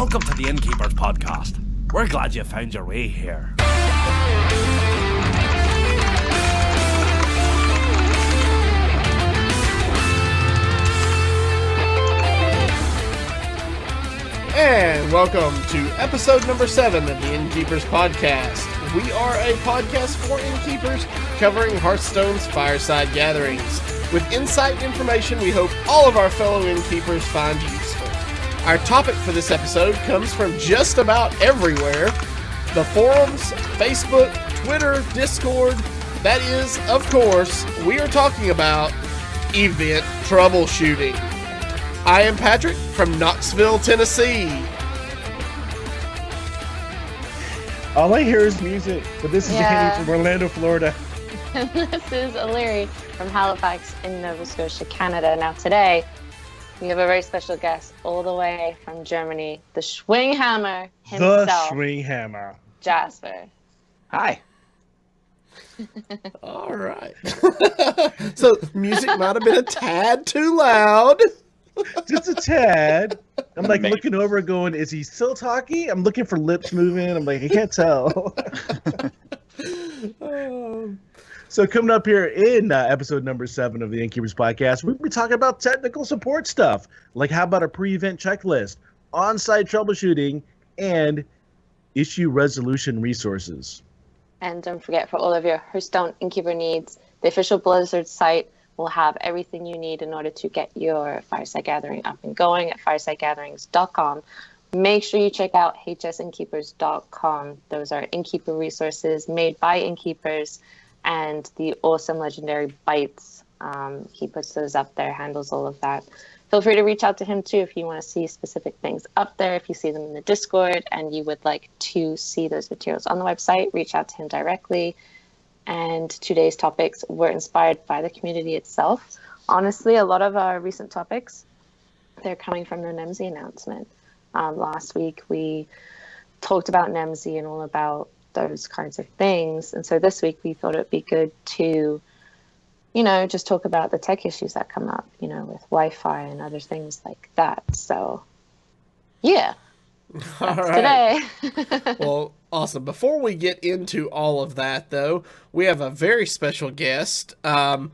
Welcome to the Innkeepers podcast. We're glad you found your way here. And welcome to episode number 7 of the Innkeepers podcast. We are a podcast for innkeepers covering Hearthstone's fireside gatherings. With insight and information we hope all of our fellow innkeepers find useful. Our topic for this episode comes from just about everywhere. The forums, Facebook, Twitter, Discord. That is, of course, we are talking about event troubleshooting. I am Patrick from Knoxville, Tennessee. All I hear is music, but this is Danny from Orlando, Florida. And this is O'Leary from Halifax in Nova Scotia, Canada. Now today, we have a very special guest all the way from Germany, the Schwinghammer himself. The Schwinghammer. Jasper. Hi. All right. So music might have been a tad too loud. Just a tad. I'm like looking over going, is he still talking? I'm looking for lips moving. I'm like, I can't tell. So coming up here in episode number 7 of the Innkeepers podcast, we'll be talking about technical support stuff. Like how about a pre-event checklist, on-site troubleshooting, and issue resolution resources. And don't forget, for all of your Hearthstone Innkeeper needs, the official Blizzard site will have everything you need in order to get your Fireside Gathering up and going at firesidegatherings.com. Make sure you check out hsinnkeepers.com. Those are innkeeper resources made by innkeepers, and the awesome legendary Bites. He puts those up there, handles all of that. Feel free to reach out to him too if you want to see specific things up there. If you see them in the Discord and you would like to see those materials on the website, reach out to him directly. And today's topics were inspired by the community itself. Honestly, a lot of our recent topics, they're coming from the NEMSI announcement. Last week we talked about NEMSI and all about those kinds of things. And so this week we thought it'd be good to, just talk about the tech issues that come up, with Wi-Fi and other things like that. So, yeah. All right. Today. Well, awesome. Before we get into all of that, though, we have a very special guest, all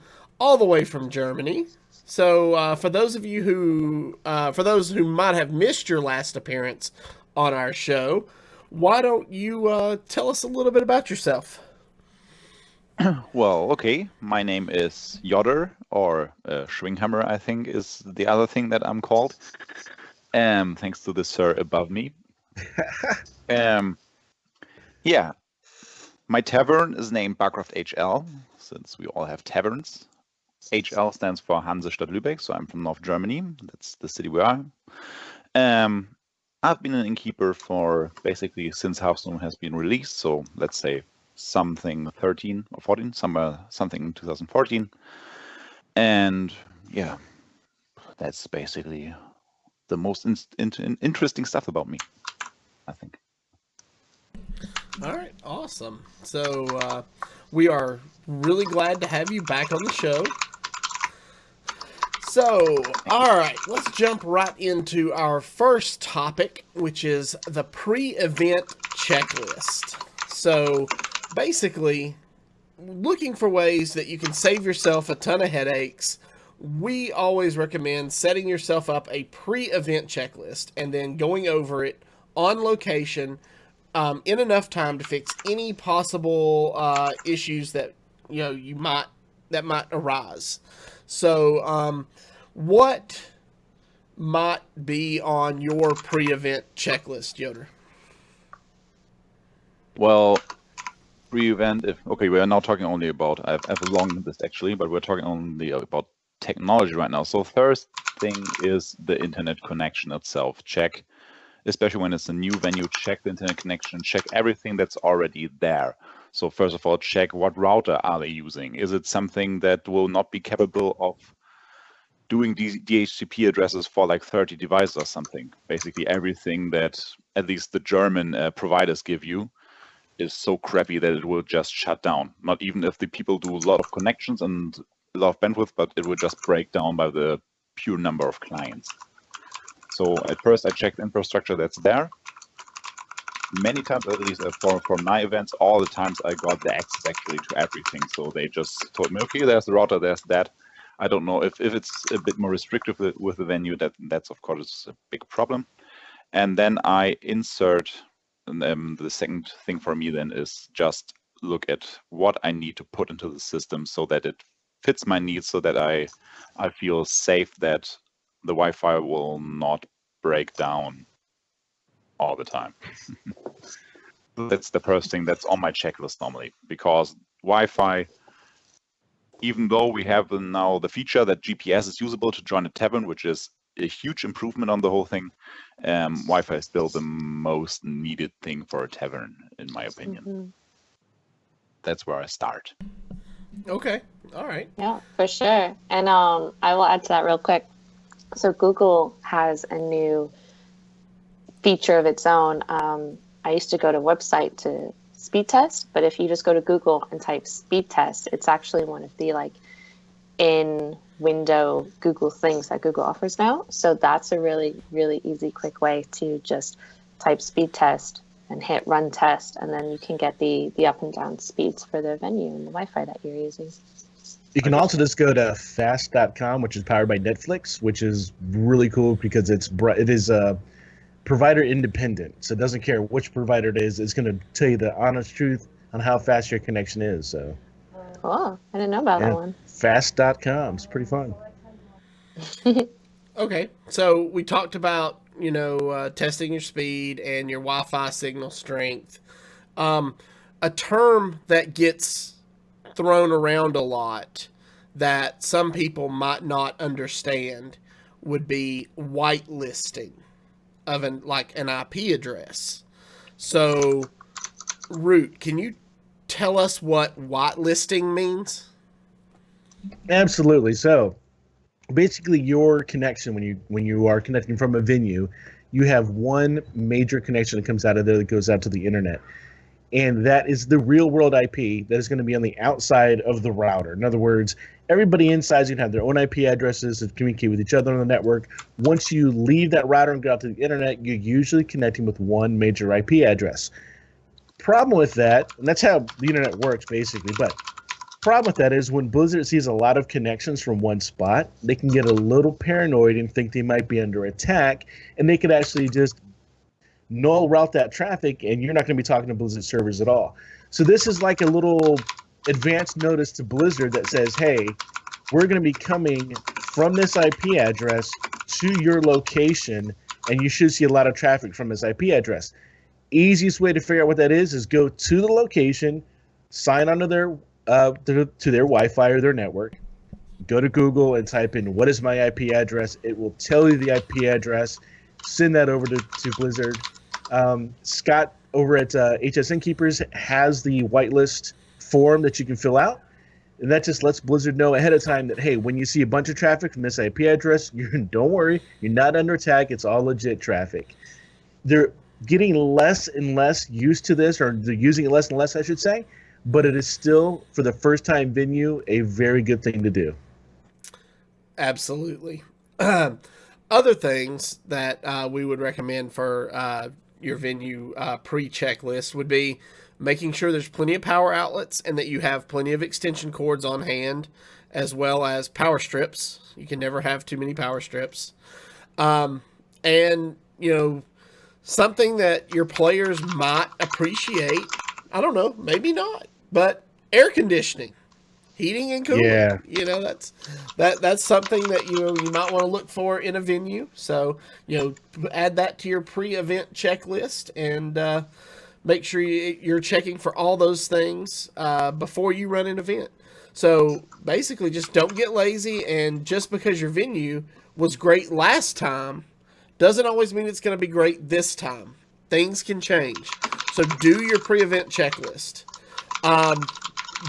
the way from Germany. So, for those who might have missed your last appearance on our show, why don't you tell us a little bit about yourself? Well, okay. My name is Yoder, or Schwinghammer, I think, is the other thing that I'm called. Thanks to the sir above me. Yeah. My tavern is named Barcraft HL, since we all have taverns. HL stands for Hansestadt Lübeck, so I'm from North Germany. That's the city we are. I've been an innkeeper for basically since Hearthstone has been released, so let's say something 13 or 14, something in 2014. And yeah, that's basically the most interesting stuff about me, I think. All right, awesome. So we are really glad to have you back on the show. So, all right, let's jump right into our first topic, which is the pre-event checklist. So, basically, looking for ways that you can save yourself a ton of headaches, we always recommend setting yourself up a pre-event checklist and then going over it on location in enough time to fix any possible issues that that might arise. So, what might be on your pre-event checklist, Yoder? Well, pre-event, we are now talking only about, I have a long list actually, but we're talking only about technology right now. So first thing is the internet connection itself. Check, especially when it's a new venue, check the internet connection, check everything that's already there. So first of all, check what router are they using. Is it something that will not be capable of doing DHCP addresses for like 30 devices or something? Basically everything that at least the German providers give you is so crappy that it will just shut down. Not even if the people do a lot of connections and a lot of bandwidth, but it will just break down by the pure number of clients. So at first I checked infrastructure that's there. Many times, at least for my events, all the times I got the access actually to everything. So they just told me, okay, there's the router, there's that. I don't know if it's a bit more restrictive with the venue. That's of course a big problem. And then I insert. The second thing for me then is just look at what I need to put into the system so that it fits my needs, so that I feel safe that the Wi-Fi will not break down all the time. That's the first thing that's on my checklist normally, because Wi-Fi, even though we have now the feature that GPS is usable to join a tavern, which is a huge improvement on the whole thing, Wi-Fi is still the most needed thing for a tavern, in my opinion. Mm-hmm. That's where I start. Okay. All right. Yeah, for sure. And I will add to that real quick. So Google has a new feature of its own. I used to go to a website to speed test, but if you just go to Google and type speed test, it's actually one of the in window Google things that Google offers now. So that's a really, really easy, quick way to just type speed test and hit run test, and then you can get the up and down speeds for the venue and the Wi-Fi that you're using. You can also just go to fast.com, which is powered by Netflix, which is really cool because it is provider independent. So it doesn't care which provider it is. It's going to tell you the honest truth on how fast your connection is. So Cool. I didn't know about that one. Fast.com. It's pretty fun. Okay. So we talked about, testing your speed and your Wi-Fi signal strength. A term that gets thrown around a lot that some people might not understand would be whitelisting of an IP address. So, Root, can you tell us what whitelisting means? Absolutely. So, basically, your connection when you are connecting from a venue, you have one major connection that comes out of there that goes out to the internet, and that is the real world IP that is going to be on the outside of the router. In other words, everybody inside is going to have their own IP addresses to communicate with each other on the network. Once you leave that router and go out to the internet, you're usually connecting with one major IP address. Problem with that, and that's how the internet works basically, but problem with that is when Blizzard sees a lot of connections from one spot, they can get a little paranoid and think they might be under attack, and they could actually just null route that traffic, and you're not going to be talking to Blizzard servers at all. So this is like a little advance notice to Blizzard that says, hey, we're going to be coming from this IP address to your location, and you should see a lot of traffic from this IP address. Easiest way to figure out what that is go to the location, sign onto their to their Wi-Fi or their network, go to Google and type in what is my IP address. It will tell you the IP address. Send that over to Blizzard. Scott over at HS Innkeepers has the whitelist form that you can fill out, and that just lets Blizzard know ahead of time that, hey, when you see a bunch of traffic from this IP address, don't worry, you're not under attack. It's all legit traffic. They're getting less and less used to this, or they're using it less and less, I should say, but it is still, for the first time venue, a very good thing to do. Absolutely. Other things that we would recommend for your venue pre-checklist would be making sure there's plenty of power outlets and that you have plenty of extension cords on hand, as well as power strips. You can never have too many power strips. And, something that your players might appreciate, I don't know, maybe not, but air conditioning. Heating and cooling. Yeah. That's something that you might want to look for in a venue. So, add that to your pre-event checklist and make sure you're checking for all those things before you run an event. So, basically, just don't get lazy, and just because your venue was great last time doesn't always mean it's going to be great this time. Things can change. So, do your pre-event checklist.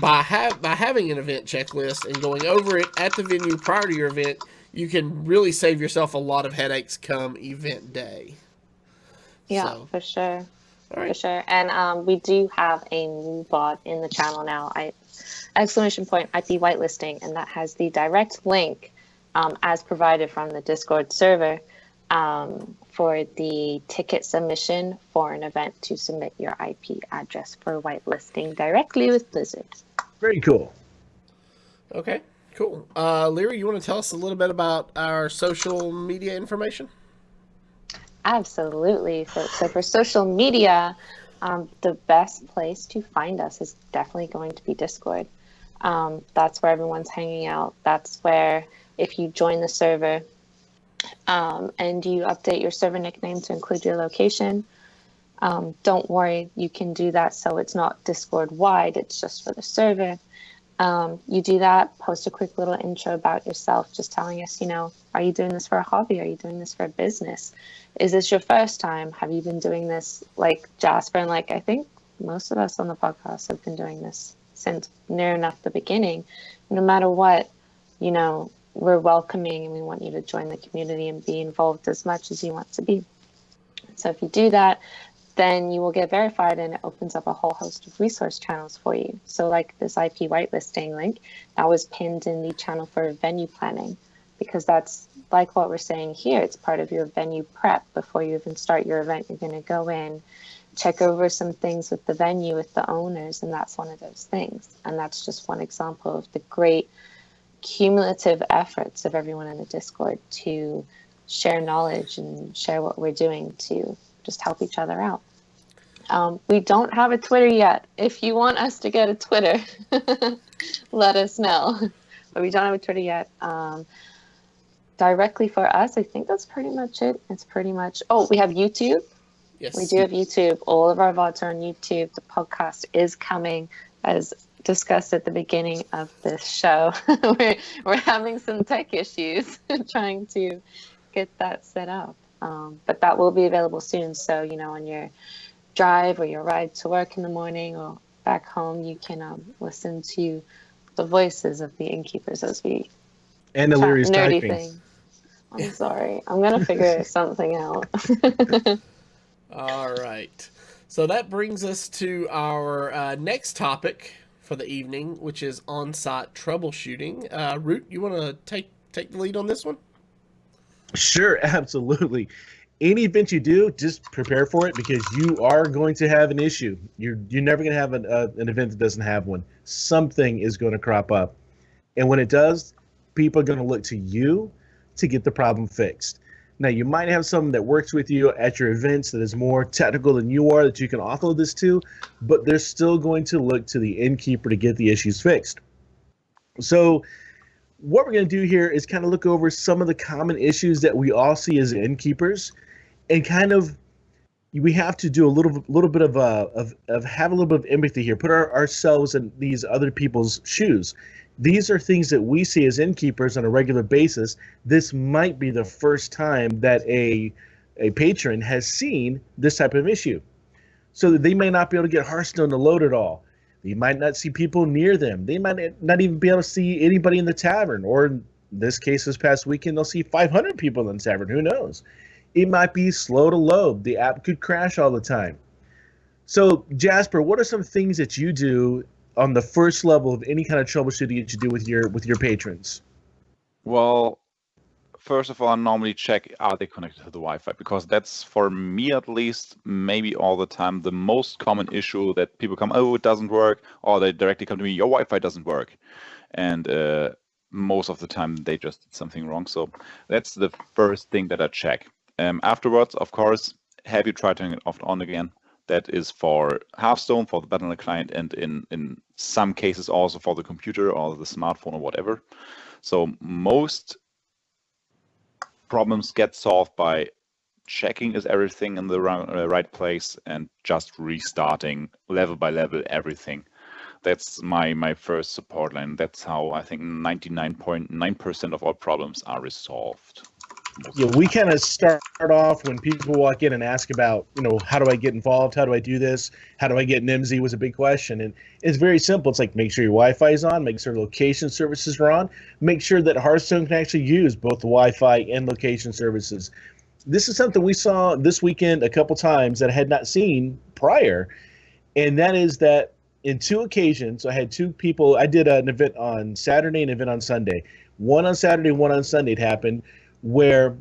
By having an event checklist and going over it at the venue prior to your event, you can really save yourself a lot of headaches come event day. Yeah, for sure. All right. For sure. And we do have a new bot in the channel now, IP whitelisting, and that has the direct link as provided from the Discord server for the ticket submission for an event to submit your IP address for whitelisting directly with Blizzard. Very cool. Okay, cool. Leary, you want to tell us a little bit about our social media information? Absolutely. So for social media, the best place to find us is definitely going to be Discord. That's where everyone's hanging out. That's where, if you join the server and you update your server nickname to include your location, don't worry, you can do that so it's not Discord wide, it's just for the server. You do that, post a quick little intro about yourself, just telling us, are you doing this for a hobby? Are you doing this for a business? Is this your first time? Have you been doing this like Jasper? And like, I think most of us on the podcast have been doing this since near enough the beginning. No matter what, we're welcoming and we want you to join the community and be involved as much as you want to be. So if you do that, then you will get verified and it opens up a whole host of resource channels for you. So like this IP whitelisting link, that was pinned in the channel for venue planning, because that's like what we're saying here. It's part of your venue prep. Before you even start your event, you're going to go in, check over some things with the venue, with the owners, and that's one of those things. And that's just one example of the great cumulative efforts of everyone in the Discord to share knowledge and share what we're doing to just help each other out. We don't have a Twitter yet. If you want us to get a Twitter, let us know. But we don't have a Twitter yet. Directly for us, I think that's pretty much it. It's pretty much... Oh, we have YouTube. Yes. We do have YouTube. All of our VODs are on YouTube. The podcast is coming, as discussed at the beginning of this show. we're having some tech issues trying to get that set up. But that will be available soon. So, on your drive or your ride to work in the morning or back home, you can listen to the voices of the Innkeepers as we And Illyria's nerdy typing. thing. I'm sorry. I'm going to figure something out. All right. So that brings us to our next topic for the evening, which is on-site troubleshooting. Root, you want to take the lead on this one? Sure, absolutely. Any event you do, just prepare for it, because you are going to have an issue. You're never going to have an event that doesn't have one. Something is going to crop up. And when it does, people are going to look to you to get the problem fixed. Now, you might have someone that works with you at your events that is more technical than you are that you can offload this to, but they're still going to look to the innkeeper to get the issues fixed. So what we're going to do here is kind of look over some of the common issues that we all see as innkeepers, and kind of we have to do a little bit of have a little bit of empathy here, put ourselves in these other people's shoes. These are things that we see as innkeepers on a regular basis. This might be the first time that a patron has seen this type of issue. So they may not be able to get Hearthstone to load at all. They might not see people near them. They might not even be able to see anybody in the tavern. Or in this case, this past weekend, they'll see 500 people in the tavern. Who knows? It might be slow to load. The app could crash all the time. So, Jasper, what are some things that you do on the first level of any kind of troubleshooting that you do with your patrons? Well, first of all, I normally check, are they connected to the Wi-Fi? Because that's, for me at least, maybe all the time, the most common issue that people come, oh, it doesn't work, or they directly come to me, your Wi-Fi doesn't work. And most of the time, they just did something wrong. So that's the first thing that I check. Afterwards, of course, have you tried turning it off and on again? That is for Hearthstone, for the Battle.net client, and in some cases also for the computer or the smartphone or whatever. So most problems get solved by checking is everything in the right place and just restarting level by level everything. That's my first support line. That's how I think 99.9% of all problems are resolved. Yeah, we kind of start off when people walk in and ask about, how do I get involved? How do I do this? How do I get NIMSY was a big question. And it's very simple. It's like, make sure your Wi-Fi is on, make sure location services are on, make sure that Hearthstone can actually use both the Wi-Fi and location services. This is something we saw this weekend a couple times that I had not seen prior. And that is that in two occasions, I had two people, I did an event on Saturday and an event on Sunday. One on Saturday, one on Sunday it happened, where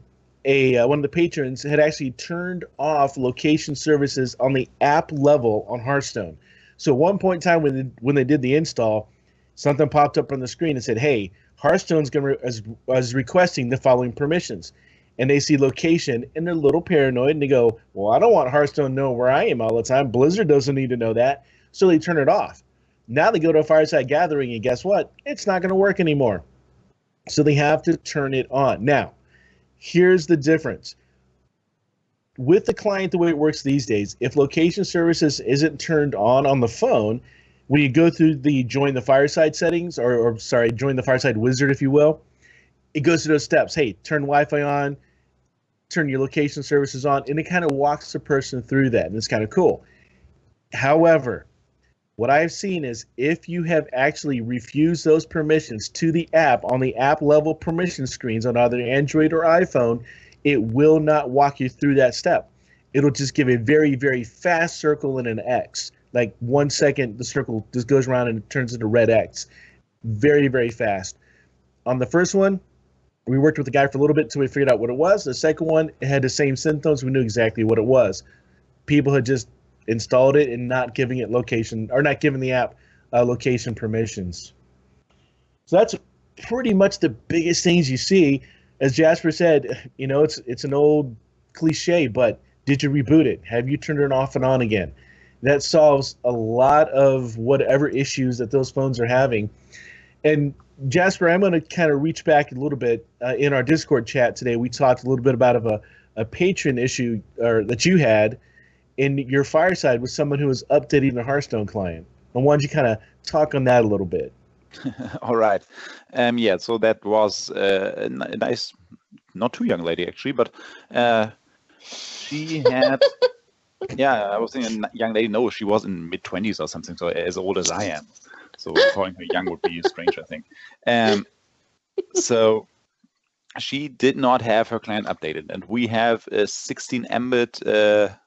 one of the patrons had actually turned off location services on the app level on Hearthstone. So at one point in time when they did the install, something popped up on the screen and said, "Hey, Hearthstone's is requesting the following permissions." And they see location, and they're a little paranoid, and they go, "Well, I don't want Hearthstone to know where I am all the time. Blizzard doesn't need to know that." So they turn it off. Now they go to a Fireside Gathering, and guess what? It's not going to work anymore. So they have to turn it on. Now, here's the difference. With the client, the way it works these days, if location services isn't turned on the phone, when you go through the join the Fireside settings, or join the Fireside wizard, if you will, it goes through those steps. Hey, turn Wi-Fi on, turn your location services on, and it kind of walks the person through that, and it's kind of cool. However, what I've seen is if you have actually refused those permissions to the app on the app level permission screens on either Android or iPhone, it will not walk you through that step. It'll just give a very, very fast circle and an X. Like 1 second, the circle just goes around and it turns into red X. Very, very fast. On the first one, we worked with the guy for a little bit until we figured out what it was. The second one, it had the same symptoms. We knew exactly what it was. People had just installed it and not giving it location, or not giving the app location permissions. So that's pretty much the biggest things you see. As Jasper said, it's an old cliche, but did you reboot it? Have you turned it off and on again? That solves a lot of whatever issues that those phones are having. And Jasper, I'm going to kind of reach back a little bit. In our Discord chat today, we talked a little bit about a patron issue that you had in your Fireside with someone who was updating the Hearthstone client. I wanted you to kind of talk on that a little bit. All right. So that was a nice, not too young lady actually, but she had, I was thinking young lady. No, she was in mid-20s or something, so as old as I am. So calling her young would be strange, I think. So she did not have her client updated, and we have a 16 Mbit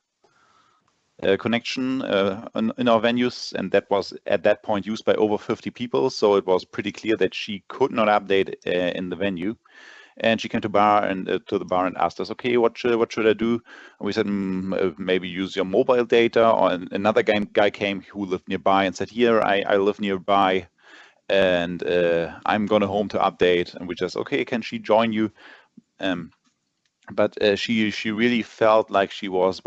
connection in our venues, and that was at that point used by over 50 people. So it was pretty clear that she could not update in the venue. And she came to the bar and asked us, "Okay, what should I do?" And we said, "Maybe use your mobile data." Or another guy came who lived nearby and said, "Here, I live nearby, and I'm gonna home to update." And we just, "Okay, can she join you?" But she really felt like she was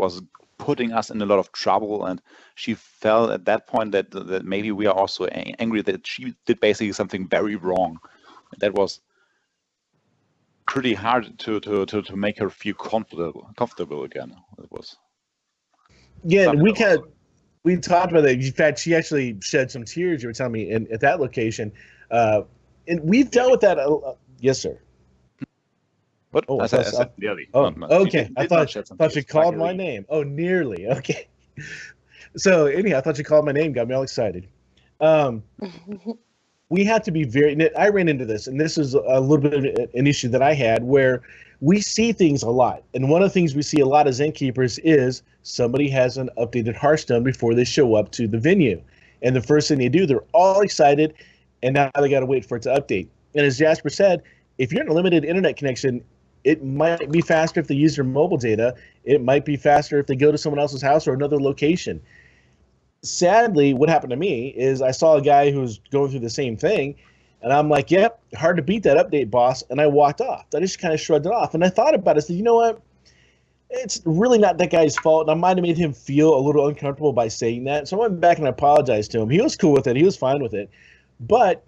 putting us in a lot of trouble, and she felt at that point that maybe we are also angry that she did basically something very wrong. That was pretty hard to make her feel comfortable again. It was. Yeah, we talked about that. In fact, she actually shed some tears. You were telling me at that location, and we've dealt with that. Yes, sir. What? Oh, I said nearly. Oh, no, okay. I thought she called my name. Oh, nearly. Okay. So anyhow, I thought you called my name. Got me all excited. We had to be I ran into this, and this is a little bit of an issue that I had, where we see things a lot. And one of the things we see a lot as Innkeepers is somebody hasn't updated Hearthstone before they show up to the venue. And the first thing they do, they're all excited, and now they got to wait for it to update. And as Jasper said, if you're in a limited internet connection, it might be faster if they use their mobile data. It might be faster if they go to someone else's house or another location. Sadly, what happened to me is I saw a guy who was going through the same thing, and I'm like, "Yep, hard to beat that update, boss." And I walked off. I just kind of shrugged it off. And I thought about it. I said, you know what? It's really not that guy's fault. And I might have made him feel a little uncomfortable by saying that. So I went back and I apologized to him. He was cool with it. He was fine with it. But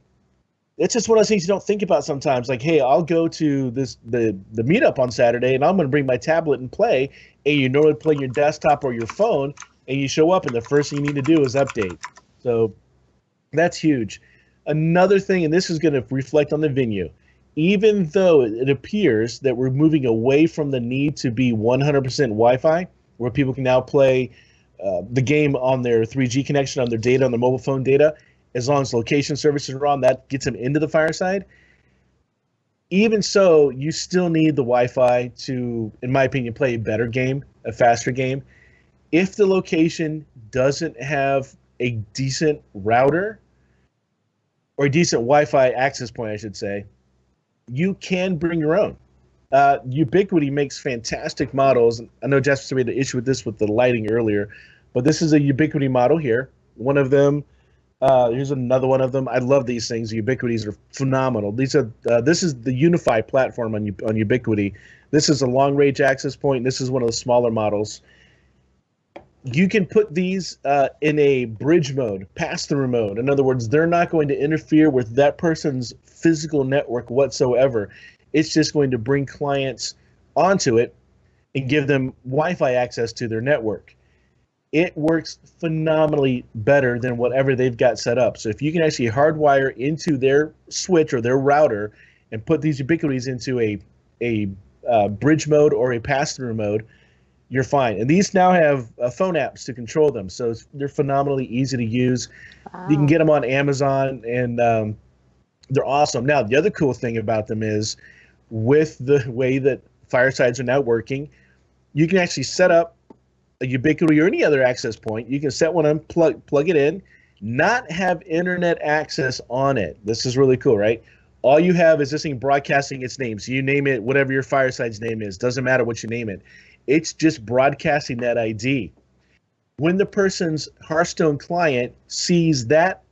it's just one of those things you don't think about sometimes. Like, hey, I'll go to the meetup on Saturday, and I'm going to bring my tablet and play. And you normally play your desktop or your phone, and you show up, and the first thing you need to do is update. So that's huge. Another thing, and this is going to reflect on the venue, even though it appears that we're moving away from the need to be 100% Wi-Fi, where people can now play the game on their 3G connection, on their data, on their mobile phone data, as long as location services are on, that gets them into the Fireside. Even so, you still need the Wi-Fi to, in my opinion, play a better game, a faster game. If the location doesn't have a decent router, or a decent Wi-Fi access point, I should say, you can bring your own. Ubiquity makes fantastic models. I know Jasper had an issue with this with the lighting earlier, but this is a Ubiquity model here. One of them. Here's another one of them. I love these things. Ubiquities are phenomenal. These are this is the Unify platform on Ubiquity. This is a long range access point. This is one of the smaller models. You can put these in a bridge mode, pass-through mode. In other words, they're not going to interfere with that person's physical network whatsoever. It's just going to bring clients onto it and give them Wi-Fi access to their network. It works phenomenally better than whatever they've got set up. So if you can actually hardwire into their switch or their router and put these Ubiquities into a bridge mode or a pass-through mode, you're fine. And these now have phone apps to control them, so they're phenomenally easy to use. Wow. You can get them on Amazon, and they're awesome. Now, the other cool thing about them is with the way that Firesides are now working, you can actually set up a Ubiquity or any other access point. You can set one up, plug it in, not have internet access on it. This is really cool, right? All you have is this thing broadcasting its name. So you name it whatever your Fireside's name is. Doesn't matter what you name it. It's just broadcasting that ID. When the person's Hearthstone client sees that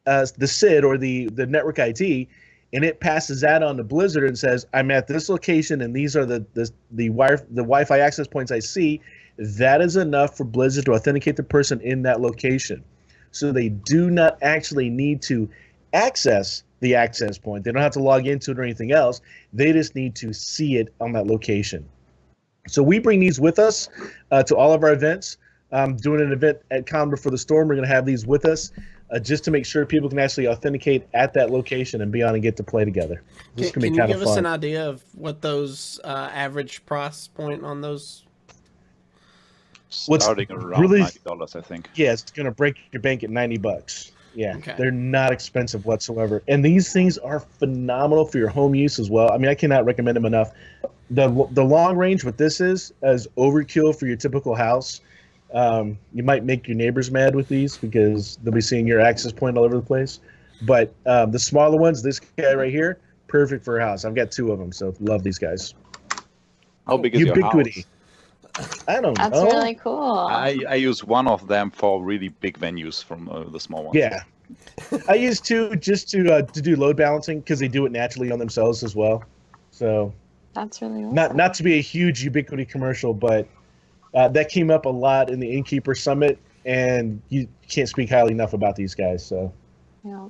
the SID or the network ID, and it passes that on to Blizzard and says, I'm at this location and these are the Wi-Fi access points I see, that is enough for Blizzard to authenticate the person in that location. So they do not actually need to access the access point. They don't have to log into it or anything else. They just need to see it on that location. So we bring these with us to all of our events. Doing an event at Con Before the Storm, we're going to have these with us just to make sure people can actually authenticate at that location and be on and get to play together. This Can you give us an idea of what those average price point on those? Starting around $90, I think. Yeah, it's going to break your bank at $90. Yeah, okay. They're not expensive whatsoever. And these things are phenomenal for your home use as well. I mean, I cannot recommend them enough. The long range, what this is overkill for your typical house. You might make your neighbors mad with these because they'll be seeing your access point all over the place. But the smaller ones, this guy right here, perfect for a house. I've got 2 of them, so love these guys. How big is Ubiquity. Your house? I don't know. That's really cool. I use one of them for really big venues from the small ones. Yeah. I use 2 just to do load balancing because they do it naturally on themselves as well. So that's really awesome. Not to be a huge Ubiquity commercial, but that came up a lot in the Innkeepers Summit, and you can't speak highly enough about these guys. So yeah.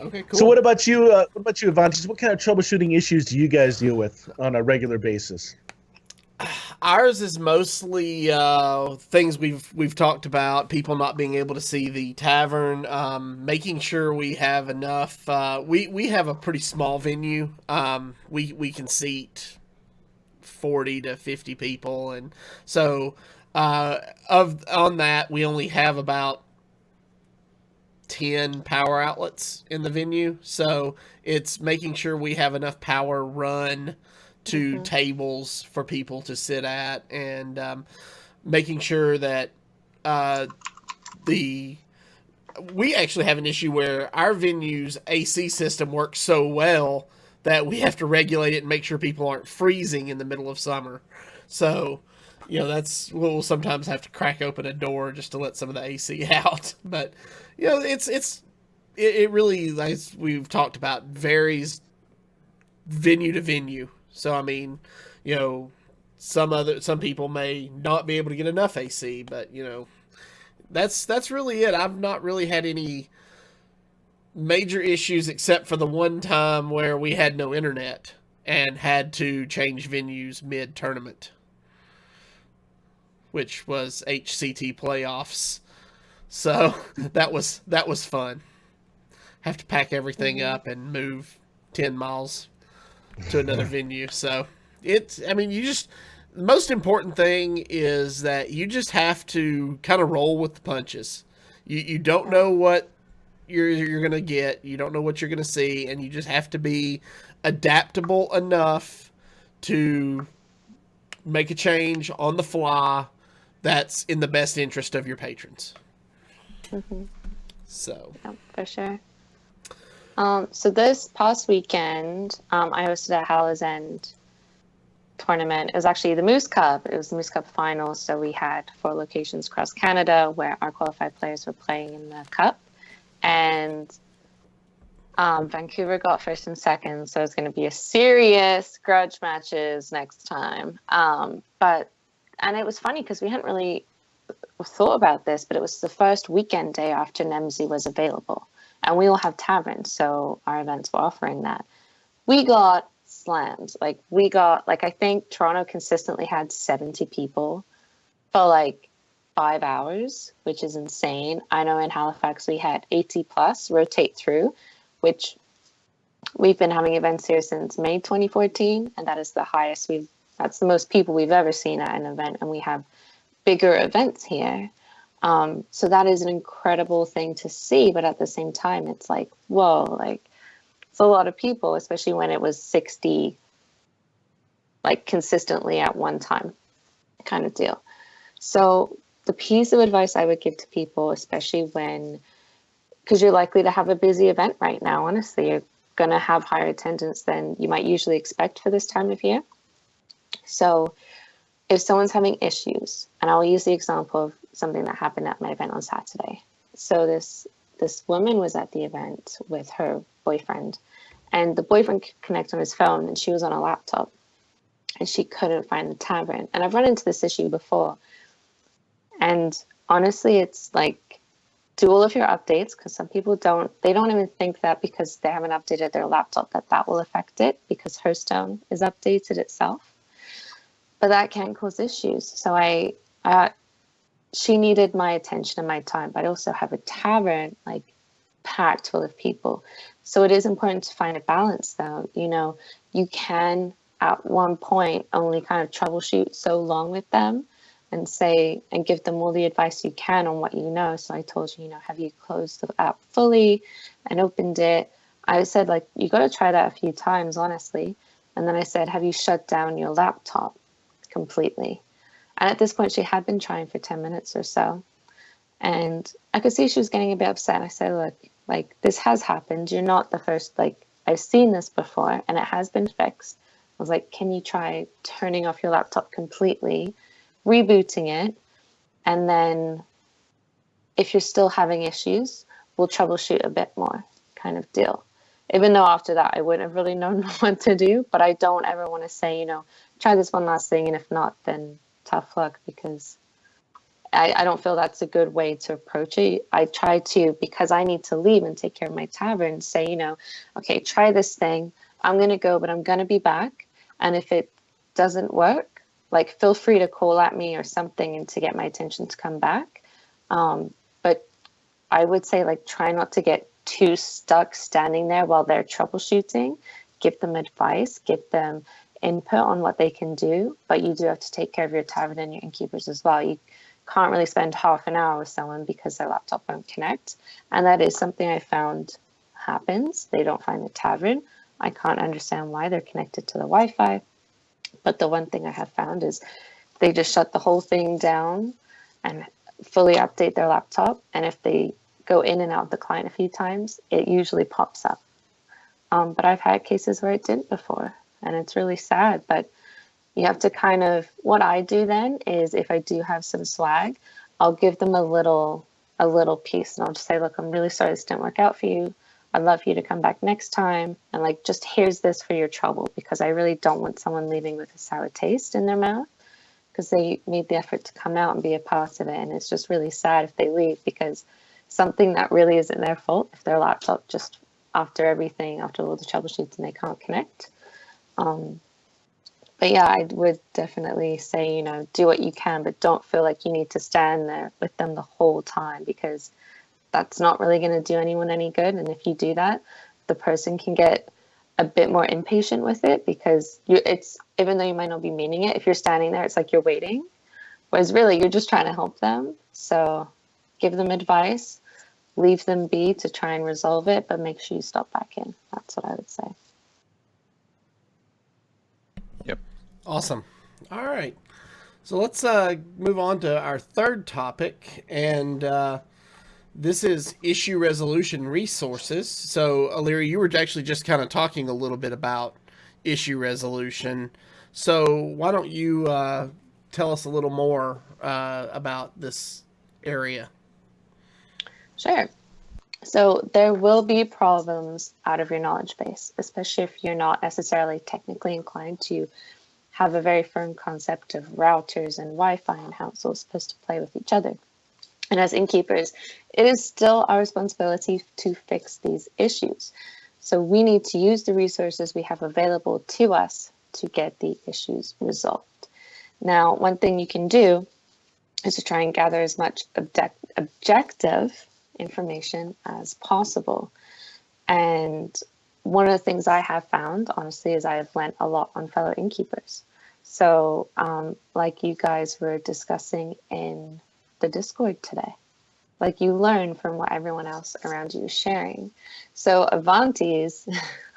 Okay, cool. So what about you, Avantis? What kind of troubleshooting issues do you guys deal with on a regular basis? Ours is mostly things we've talked about. People not being able to see the tavern, making sure we have enough. We have a pretty small venue. We can seat 40 to 50 people, and so on that we only have about 10 power outlets in the venue. So it's making sure we have enough power run to tables for people to sit at, and making sure that we actually have an issue where our venue's AC system works so well that we have to regulate it and make sure people aren't freezing in the middle of summer. So, we'll sometimes have to crack open a door just to let some of the AC out. But, it really, as we've talked about, varies venue to venue. So, I mean, some people may not be able to get enough AC, but, that's really it. I've not really had any major issues except for the one time where we had no internet and had to change venues mid-tournament, which was HCT playoffs. So that was fun. Have to pack everything up and move 10 miles to another venue. So the most important thing is that you just have to kind of roll with the punches. You don't know what you're going to get. You don't know what you're going to see, and you just have to be adaptable enough to make a change on the fly that's in the best interest of your patrons. So. Yeah, for sure. So this past weekend, I hosted at Hallow's End, tournament. It was actually the Moose Cup. It was the Moose Cup finals. So we had 4 locations across Canada where our qualified players were playing in the cup. And Vancouver got first and second. So it's going to be a serious grudge matches next time. And it was funny because we hadn't really thought about this, but it was the first weekend day after NEMSI was available. And we all have Tavern. So our events were offering that. We got slammed. I think Toronto consistently had 70 people for 5 hours, which is insane. I know in Halifax we had 80 plus rotate through, which we've been having events here since May 2014, and that is the highest that's the most people we've ever seen at an event, and we have bigger events here. So that is an incredible thing to see, but at the same time, it's whoa, it's a lot of people, especially when it was 60, consistently at one time kind of deal. So the piece of advice I would give to people, especially because you're likely to have a busy event right now, honestly, you're going to have higher attendance than you might usually expect for this time of year. So if someone's having issues, and I'll use the example of something that happened at my event on Saturday. So this woman was at the event with her boyfriend, and the boyfriend could connect on his phone, and she was on a laptop, and she couldn't find the Tavern. And I've run into this issue before. And honestly, it's do all of your updates, because some people don't even think that because they haven't updated their laptop that will affect it, because Hearthstone is updated itself. But that can cause issues. So she needed my attention and my time, but I also have a Tavern packed full of people. So it is important to find a balance, though. You can at one point only kind of troubleshoot so long with them and give them all the advice you can on what you know. So I told you, have you closed the app fully and opened it? I said, you got to try that a few times, honestly. And then I said, have you shut down your laptop completely? And at this point, she had been trying for 10 minutes or so. And I could see she was getting a bit upset. I said, look, this has happened. You're not the first, I've seen this before and it has been fixed. I was like, can you try turning off your laptop completely, rebooting it, and then if you're still having issues, we'll troubleshoot a bit more kind of deal. Even though after that, I wouldn't have really known what to do, but I don't ever want to say, try this one last thing, and if not, then tough luck, because I don't feel that's a good way to approach it. I try to, because I need to leave and take care of my Tavern, say, okay, try this thing. I'm going to go, but I'm going to be back. And if it doesn't work, feel free to call at me or something and to get my attention to come back. But I would say, try not to get too stuck standing there while they're troubleshooting. Give them advice, give them input on what they can do, but you do have to take care of your Tavern and your Innkeepers as well. You can't really spend half an hour with someone because their laptop won't connect. And that is something I found happens. They don't find the Tavern. I can't understand why. They're connected to the Wi-Fi. But the one thing I have found is they just shut the whole thing down and fully update their laptop. And if they go in and out of the client a few times, it usually pops up. But I've had cases where it didn't before, and it's really sad. But you have to what I do then is, if I do have some swag, I'll give them a little piece, and I'll just say, look, I'm really sorry this didn't work out for you. I'd love for you to come back next time, and just here's this for your trouble, because I really don't want someone leaving with a sour taste in their mouth, because they made the effort to come out and be a part of it. And it's just really sad if they leave because something that really isn't their fault, if their laptop just after all the troubleshooting, they can't connect. But yeah, I would definitely say, do what you can, but don't feel like you need to stand there with them the whole time, because that's not really going to do anyone any good. And if you do that, the person can get a bit more impatient with it, because even though you might not be meaning it, if you're standing there, it's like you're waiting, whereas really you're just trying to help them. So give them advice, leave them be to try and resolve it, but make sure you stop back in. That's what I would say. Yep. Awesome. All right. So let's move on to our third topic, and this is issue resolution resources. So, Aliri, you were actually just kind of talking a little bit about issue resolution. So why don't you tell us a little more about this area? Sure. So there will be problems out of your knowledge base, especially if you're not necessarily technically inclined to have a very firm concept of routers and Wi-Fi and how it's all supposed to play with each other. And as innkeepers, it is still our responsibility to fix these issues. So we need to use the resources we have available to us to get the issues resolved. Now, one thing you can do is to try and gather as much objective information as possible. And one of the things I have found, honestly, is I have learned a lot on fellow innkeepers. So like you guys were discussing in the Discord today, like you learn from what everyone else around you is sharing. So Avantis,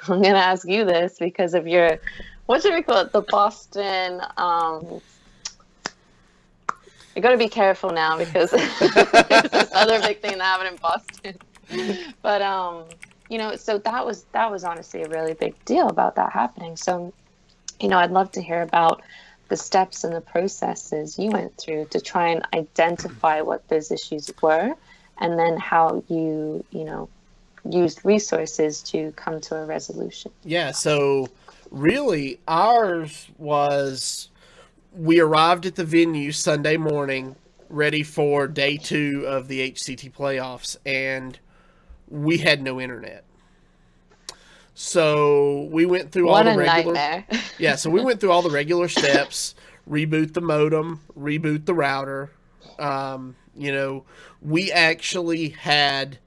I'm going to ask you this because of your, what should we call it? The Boston, you got to be careful now because there's this other big thing that happened in Boston. But you know, so that was honestly a really big deal about that happening. So, you know, I'd love to hear about the steps and the processes you went through to try and identify what those issues were, and then how you know, used resources to come to a resolution. Yeah. So really, ours was, we arrived at the venue Sunday morning, ready for day 2 of the HCT playoffs, and we had no internet. So we went through all the regular nightmare. Yeah, so we went through all the regular steps, reboot the modem, reboot the router. You know, we actually had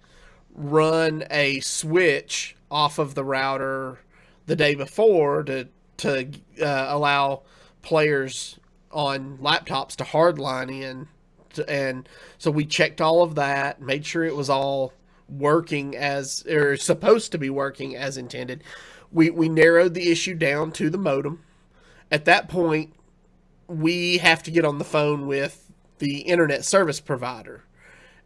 run a switch off of the router the day before to allow players on laptops to hardline in, and so we checked all of that, made sure it was all working as, or supposed to be working as intended. We narrowed the issue down to the modem. At that point, we have to get on the phone with the internet service provider,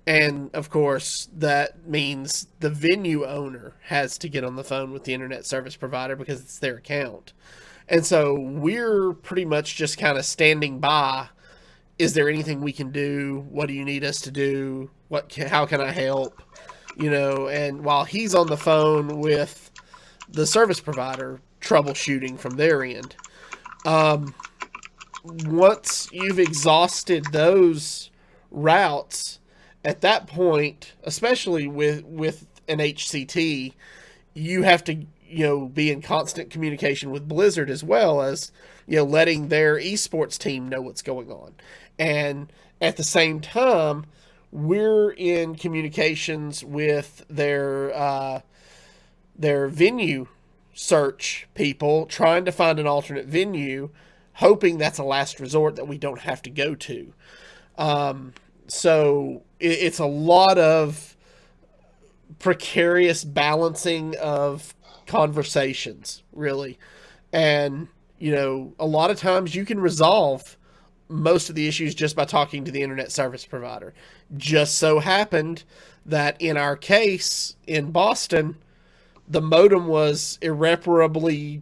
and of course that means the venue owner has to get on the phone with the internet service provider because it's their account. And so we're pretty much just kind of standing by. Is there anything we can do? What do you need us to do? How can I help? You know, and while he's on the phone with the service provider, troubleshooting from their end. Once you've exhausted those routes, at that point, especially with an HCT, you have to, you know, be in constant communication with Blizzard, as well as, you know, letting their esports team know what's going on. And at the same time, we're in communications with their venue search people, trying to find an alternate venue, hoping that's a last resort that we don't have to go to. So it's a lot of precarious balancing of conversations, really. And, you know, a lot of times you can resolve most of the issues just by talking to the internet service provider. Just so happened that in our case in Boston, the modem was irreparably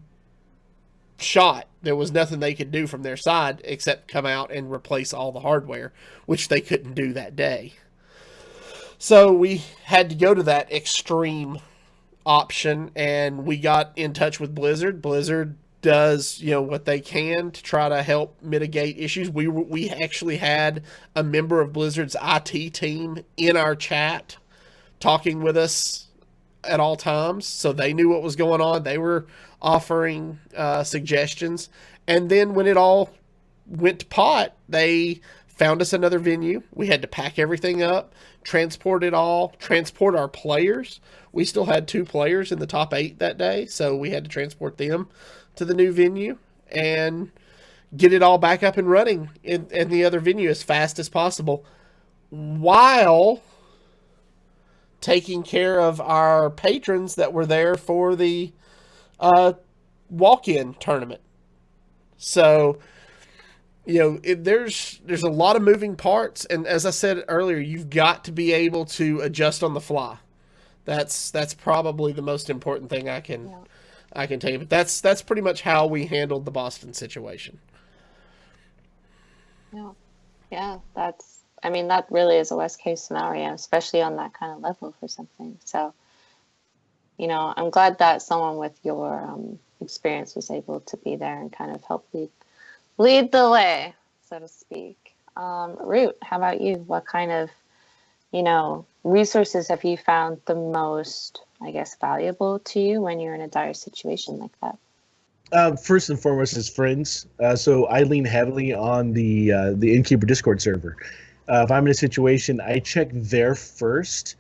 shot. There was nothing they could do from their side except come out and replace all the hardware, which they couldn't do that day. So we had to go to that extreme option, and we got in touch with Blizzard. Blizzard does, you know, what they can to try to help mitigate issues. We actually had a member of Blizzard's IT team in our chat talking with us at all times, so they knew what was going on. They were offering suggestions, and then when it all went to pot, they found us another venue. We had to pack everything up, transport our players. We still had 2 players in the top 8 that day, so we had to transport them to the new venue and get it all back up and running in the other venue as fast as possible, while taking care of our patrons that were there for the walk-in tournament. So, you know, there's a lot of moving parts, and as I said earlier, you've got to be able to adjust on the fly. That's probably the most important thing I can I can tell you. But that's pretty much how we handled the Boston situation. Yeah, that really is a worst case scenario, especially on that kind of level for something. So, I'm glad that someone with your experience was able to be there and kind of help lead the way, so to speak. Root, how about you? What kind of, resources have you found the most, I guess, valuable to you when you're in a dire situation like that? First and foremost is friends. So I lean heavily on the Innkeeper Discord server. If I'm in a situation, I check there first.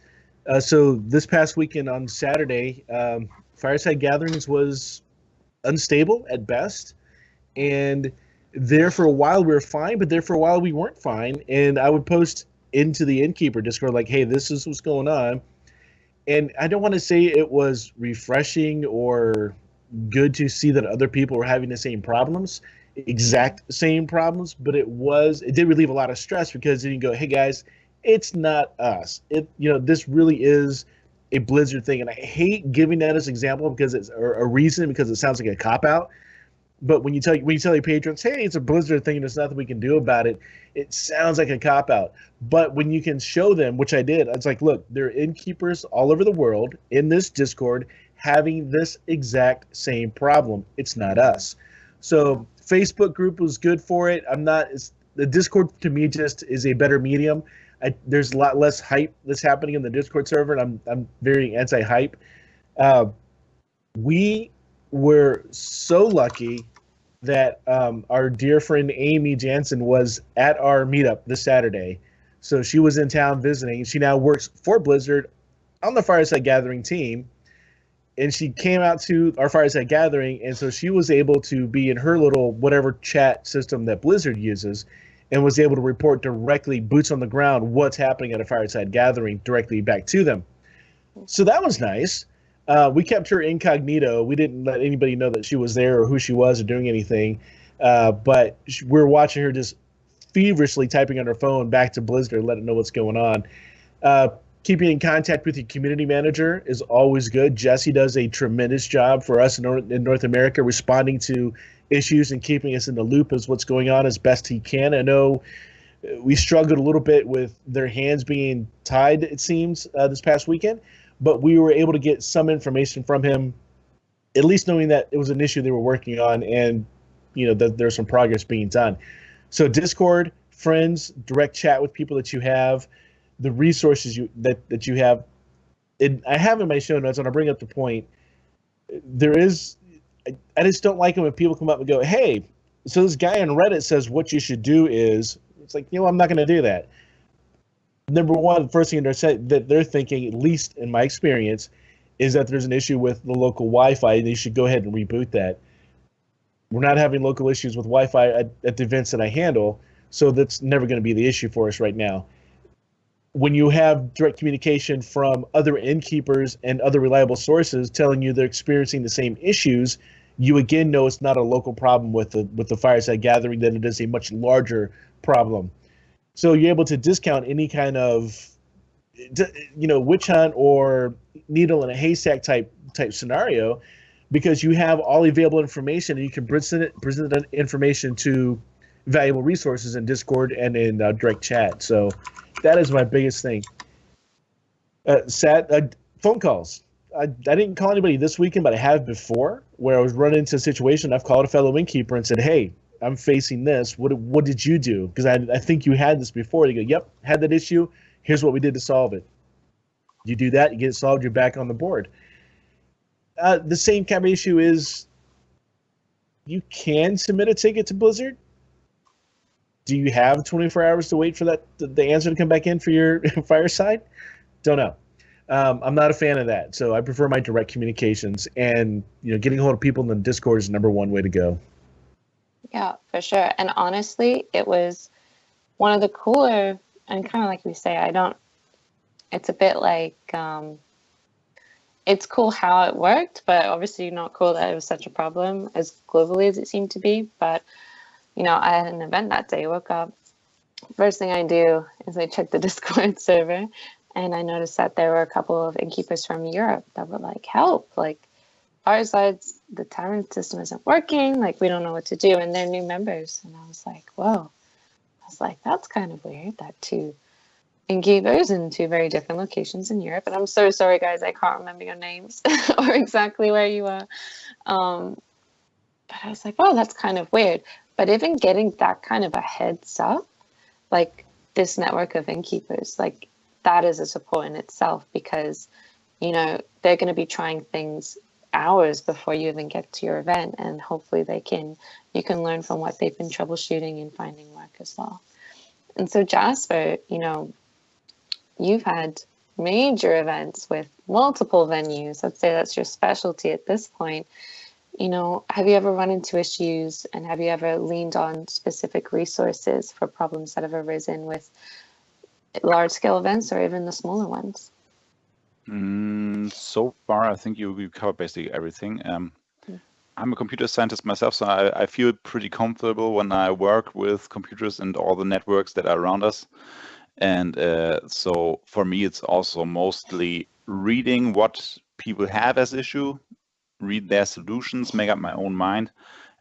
So this past weekend on Saturday, Fireside Gatherings was unstable at best. And there for a while we were fine, but there for a while we weren't fine. And I would post into the Innkeeper Discord like, hey, this is what's going on. And I don't want to say it was refreshing or good to see that other people were having the same problems, exact same problems, but it did relieve a lot of stress because then you go, hey guys, it's not us. This really is a Blizzard thing. And I hate giving that as an example because it's a reason, because it sounds like a cop-out. But when you tell your patrons, hey, it's a Blizzard thing and there's nothing we can do about it, it sounds like a cop-out. But when you can show them, which I did, it's like, look, there are innkeepers all over the world in this Discord having this exact same problem. It's not us. So Facebook group was good for it. The Discord to me just is a better medium. There's a lot less hype that's happening in the Discord server, and I'm very anti-hype. We were so lucky that our dear friend Amy Jansen was at our meetup this Saturday. So she was in town visiting. She now works for Blizzard on the Fireside Gathering team. And she came out to our Fireside Gathering, and so she was able to be in her little whatever chat system that Blizzard uses and was able to report directly, boots on the ground, what's happening at a Fireside Gathering directly back to them. So that was nice. We kept her incognito. We didn't let anybody know that she was there or who she was or doing anything. But we're watching her just feverishly typing on her phone back to Blizzard, letting know what's going on. Keeping in contact with your community manager is always good. Jesse does a tremendous job for us in North America, responding to issues and keeping us in the loop as what's going on as best he can. I know we struggled a little bit with their hands being tied, it seems, this past weekend, but we were able to get some information from him, at least knowing that it was an issue they were working on and, that there's some progress being done. So Discord, friends, direct chat with people that you have, the resources that you have. I have in my show notes, and I'll bring up the point. I just don't like it when people come up and go, hey, so this guy on Reddit says what you should do is, it's like, I'm not going to do that. Number one, the first thing that they're thinking, at least in my experience, is that there's an issue with the local Wi-Fi, and they should go ahead and reboot that. We're not having local issues with Wi-Fi at the events that I handle, so that's never going to be the issue for us right now. When you have direct communication from other innkeepers and other reliable sources telling you they're experiencing the same issues, you again know it's not a local problem with the Fireside Gathering, that it is a much larger problem. So you're able to discount any kind of, witch hunt or needle in a haystack type scenario, because you have all available information and you can present that information to valuable resources in Discord and in direct chat. So that is my biggest thing. Phone calls. I didn't call anybody this weekend, but I have before, where I was running into a situation. I've called a fellow innkeeper and said, hey, I'm facing this. What did you do? Because I think you had this before. They go, yep, had that issue. Here's what we did to solve it. You do that, you get it solved, you're back on the board. The same kind of issue is you can submit a ticket to Blizzard. Do you have 24 hours to wait for the answer to come back in for your Fireside? Don't know. I'm not a fan of that, so I prefer my direct communications. And getting a hold of people in the Discord is the number one way to go. Yeah, for sure. And honestly, it was one of the cooler, and kind of like we say, it's a bit like, it's cool how it worked, but obviously not cool that it was such a problem as globally as it seemed to be. But I had an event that day. I woke up. First thing I do is I check the Discord server, and I noticed that there were a couple of innkeepers from Europe that were like, help, like, Fireside's, the Tavern system isn't working. Like, we don't know what to do. And they're new members. And I was like, whoa. I was like, that's kind of weird that two Innkeepers in two very different locations in Europe. And I'm so sorry, guys. I can't remember your names or exactly where you are. But I was like, oh, that's kind of weird. But even getting that kind of a heads up, like this network of Innkeepers, like that is a support in itself, because, you know, they're going to be trying things hours before you even get to your event, and hopefully you can learn from what they've been troubleshooting and finding work as well. And so Jasper, you know, you've had major events with multiple venues. Let's say that's your specialty at this point. You know, have you ever run into issues, and have you ever leaned on specific resources for problems that have arisen with large scale events or even the smaller ones? So far, I think you covered basically everything. I'm a computer scientist myself, so I feel pretty comfortable when I work with computers and all the networks that are around us. And so for me, it's also mostly reading what people have as issue, read their solutions, make up my own mind,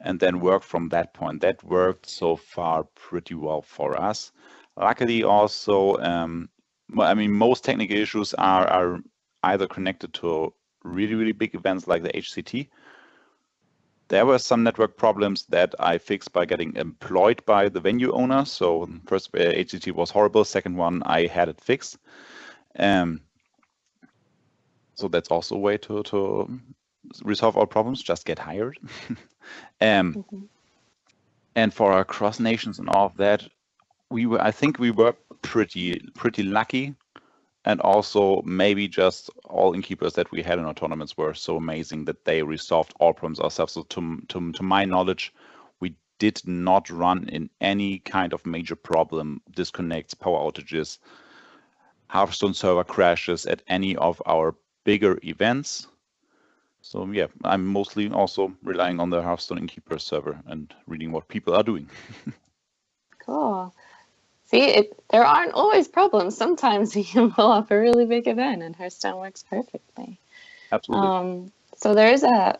and then work from that point. That worked so far pretty well for us. Luckily, also, I mean, most technical issues are either connected to really, really big events like the HCT. There were some network problems that I fixed by getting employed by the venue owner. So first HCT was horrible. Second one, I had it fixed. So that's also a way to resolve our problems. Just get hired. And for our cross nations and all of that, I think we were pretty lucky. And also maybe just all Innkeepers that we had in our tournaments were so amazing that they resolved all problems ourselves. So to my knowledge, we did not run in any kind of major problem, disconnects, power outages, Hearthstone server crashes at any of our bigger events. So yeah, I'm mostly also relying on the Hearthstone Innkeeper server and reading what people are doing. Cool. See, there aren't always problems. Sometimes you can pull off a really big event, and Hearthstone works perfectly. Absolutely. So there is I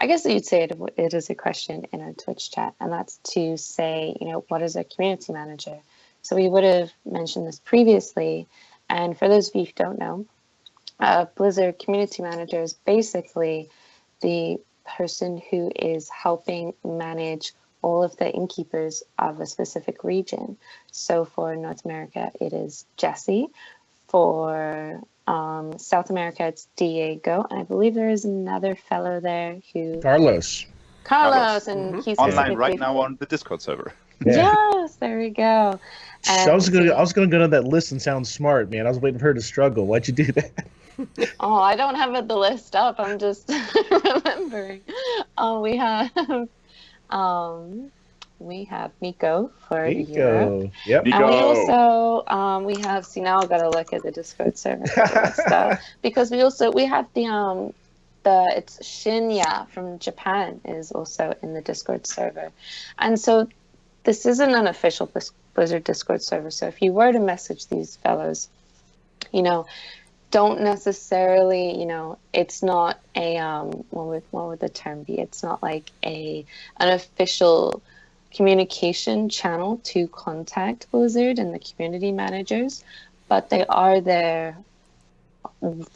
guess you'd say it is a question in our Twitch chat, and that's to say, you know, what is a community manager? So we would have mentioned this previously, and for those of you who don't know, Blizzard community manager is basically the person who is helping manage all of the Innkeepers of a specific region. So for North America, it is Jesse. For South America, it's Diego. And I believe there is another fellow there who... Carlos, and he's online right now on the Discord server. Yeah. Yes, there we go. I was gonna go to that list and sound smart, man. I was waiting for her to struggle. Why'd you do that? Oh, I don't have the list up. I'm just remembering. We have Miko for Europe. Yep. And we also we have, see, now I've got to look at the Discord server stuff, because we have it's Shinya from Japan is also in the Discord server. And so this isn't an official Blizzard Discord server. So if you were to message these fellows, you know, don't necessarily, you know, it's not a what would the term be? It's not like an official communication channel to contact Blizzard and the community managers, but they are there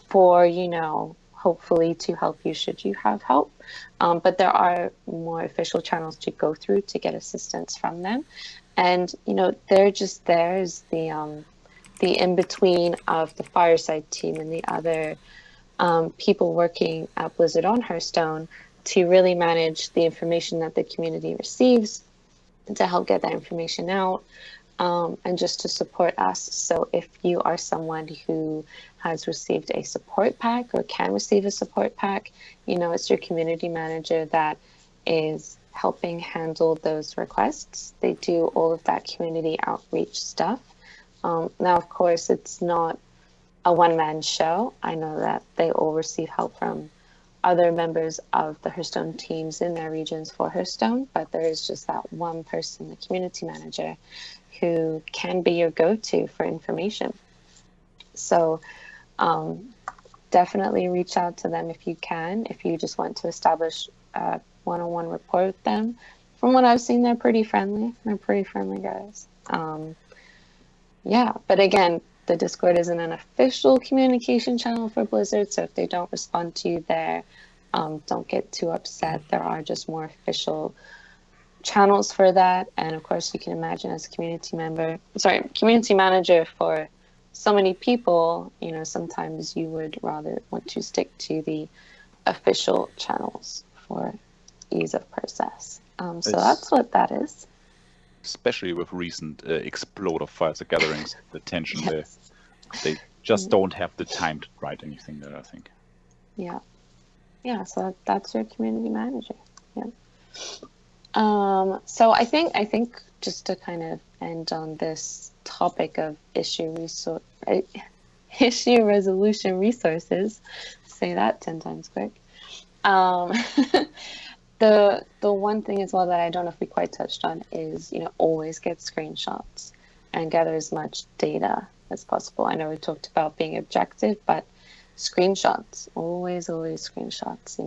for, you know, hopefully to help you should you have help. But there are more official channels to go through to get assistance from them, and you know, they're just there as the in-between of the Fireside team and the other people working at Blizzard on Hearthstone to really manage the information that the community receives, to help get that information out, and just to support us. So if you are someone who has received a support pack or can receive a support pack, you know, it's your community manager that is helping handle those requests. They do all of that community outreach stuff. Now, of course, it's not a one-man show. I know that they all receive help from other members of the Hearthstone teams in their regions for Hearthstone, but there is just that one person, the community manager, who can be your go-to for information. So definitely reach out to them if you can. If you just want to establish a one-on-one rapport with them, from what I've seen, they're pretty friendly. They're pretty friendly guys. Yeah, but again, the Discord isn't an official communication channel for Blizzard, so if they don't respond to you there, don't get too upset. There are just more official channels for that, and of course, you can imagine as a community manager for so many people, sometimes you would rather want to stick to the official channels for ease of process. So that's what that is. Especially with recent explode of files and gatherings, the tension there. They just don't have the time to write anything there, I think. Yeah. Yeah, so that's your community manager. Yeah. So I think just to kind of end on this topic of issue resolution resources, say that 10 times quick. The one thing as well that I don't know if we quite touched on is, always get screenshots and gather as much data as possible. I know we talked about being objective, but screenshots, always screenshots.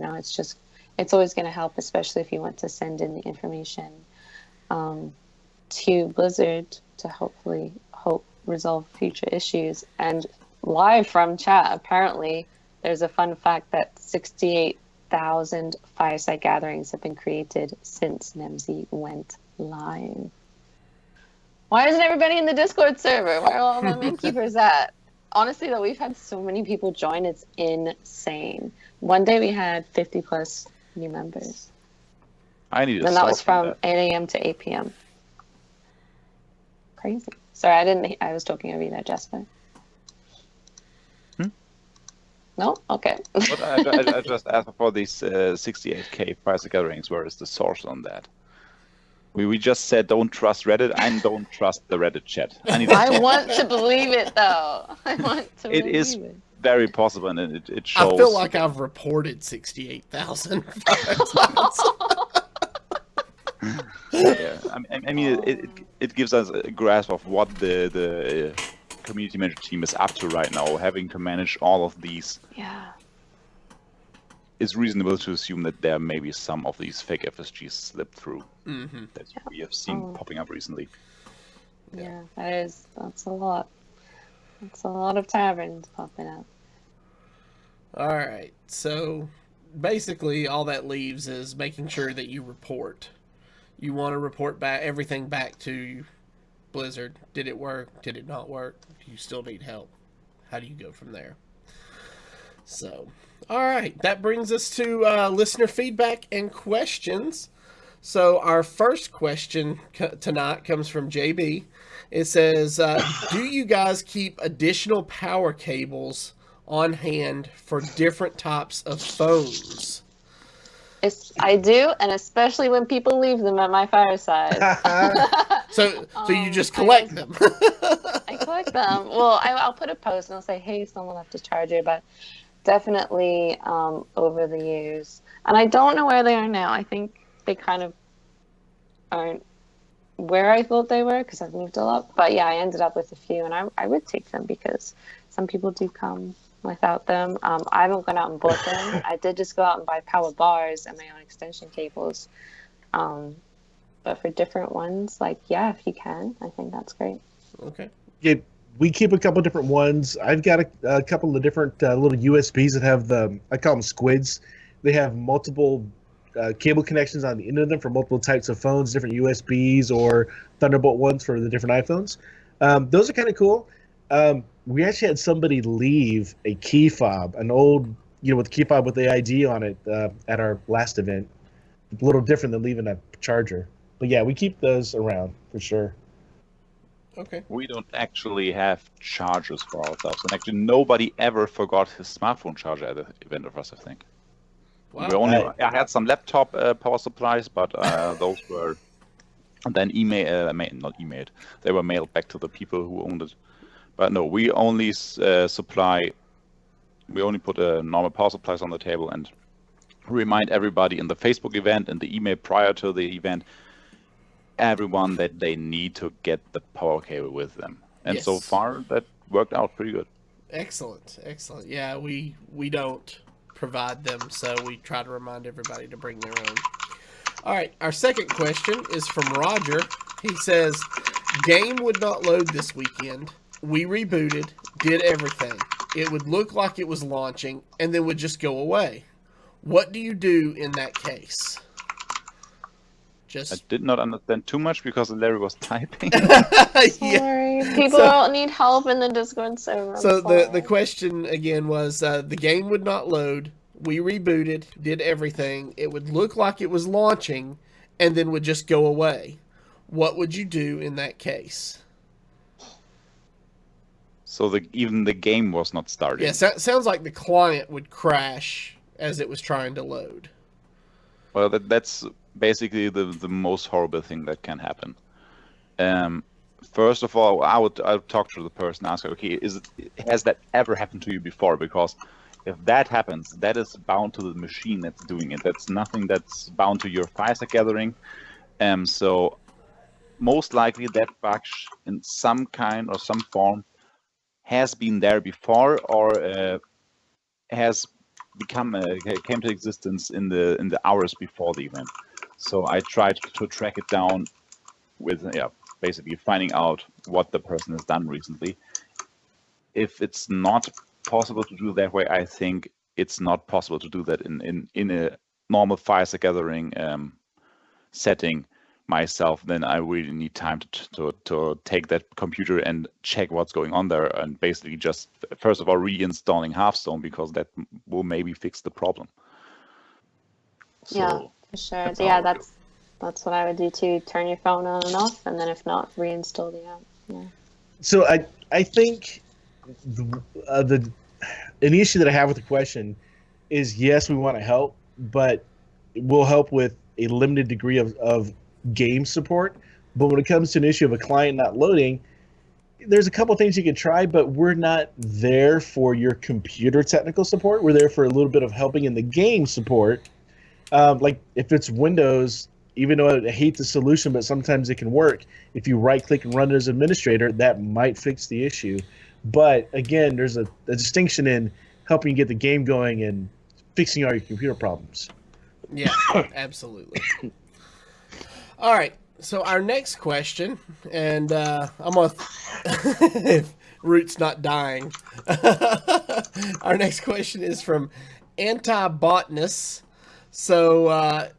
It's always going to help, especially if you want to send in the information to Blizzard to hopefully resolve future issues. And live from chat, apparently, there's a fun fact that 68,000 fireside gatherings have been created since NEMZ went live. Why isn't everybody in the Discord server? Where are all my Innkeepers at? Honestly, though, we've had so many people join. It's insane. One day we had 50 plus new members. I need to And that was from 8 a.m. to 8 p.m. Crazy. Sorry, I was talking over you there, Jasper. No? Okay. But I just asked for these 68k fireside gatherings. Where is the source on that? We just said don't trust Reddit and don't trust the Reddit chat. I want to believe it, though. It is very possible, and it shows. I feel like I've reported 68,000. Yeah, I mean, it gives us a grasp of what the community manager team is up to right now, having to manage all of these. Yeah. It's reasonable to assume that there may be some of these fake FSGs slipped through that we have seen popping up recently. Yeah, that's a lot. That's a lot of taverns popping up. All right, so basically all that leaves is making sure that you report. You want to report everything back to Blizzard. Did it work? Did it not work? Do you still need help? How do you go from there? So, all right, that brings us to listener feedback and questions. So our first question tonight comes from JB. It says, do you guys keep additional power cables on hand for different types of phones? I do, and especially when people leave them at my fireside. So you just collect them. I collect them. Well, I'll put a post and I'll say, hey, someone left a charger, but definitely over the years. And I don't know where they are now. I think they kind of aren't where I thought they were because I've moved a lot. But yeah, I ended up with a few, and I would take them because some people do come without them. I haven't gone out and bought them. I did just go out and buy power bars and my own extension cables. But for different ones, if you can, I think that's great. Okay. Yeah, we keep a couple different ones. I've got a couple of different little USBs that have I call them squids. They have multiple cable connections on the end of them for multiple types of phones, different USBs or Thunderbolt ones for the different iPhones. Those are kind of cool. We actually had somebody leave a key fob, an old, with key fob with the ID on it at our last event. A little different than leaving a charger. But yeah, we keep those around for sure. Okay. We don't actually have chargers for ourselves, and actually nobody ever forgot his smartphone charger at the event of us, I think. Wow. I had some laptop power supplies, but those were then not emailed. They were mailed back to the people who owned it. But no, we only put normal power supplies on the table and remind everybody in the Facebook event and the email prior to the event, everyone that they need to get the power cable with them. And so far, that worked out pretty good. Excellent. Yeah, we don't provide them, so we try to remind everybody to bring their own. All right, our second question is from Roger. He says, game would not load this weekend. We rebooted, did everything. It would look like it was launching, and then would just go away. What do you do in that case? I did not understand too much because Larry was typing. Sorry, people need help in the Discord server. So the question again was, the game would not load. We rebooted, did everything. It would look like it was launching, and then would just go away. What would you do in that case? So even the game was not starting. Yes, that sounds like the client would crash as it was trying to load. Well, that's basically the most horrible thing that can happen. First of all, I'll talk to the person, ask her, okay, has that ever happened to you before? Because if that happens, that is bound to the machine that's doing it. That's nothing that's bound to your FireSec gathering. So most likely that bug in some kind or some form has been there before, or has came to existence in the hours before the event. So I tried to track it down with basically finding out what the person has done recently. If it's not possible to do that way, I think it's not possible to do that in a normal FireSec gathering setting myself. Then I really need time to take that computer and check what's going on there, and basically just first of all reinstalling Hearthstone, because that will maybe fix the problem. Yeah, for sure. Yeah, that's what I would do too. Turn your phone on and off, and then if not, reinstall the app. Yeah. So I think the issue that I have with the question is, yes, we want to help, but we'll help with a limited degree of game support. But when it comes to an issue of a client not loading, there's a couple things you can try, but we're not there for your computer technical support. We're there for a little bit of helping in the game support. Like if it's Windows, even though I hate the solution, but sometimes it can work. If you right click and run it as administrator, that might fix the issue. But again, there's a distinction in helping you get the game going and fixing all your computer problems. Yeah, absolutely. All right, so our next question, and I'm going to, if Root's not dying, our next question is from Anti-Botness. So,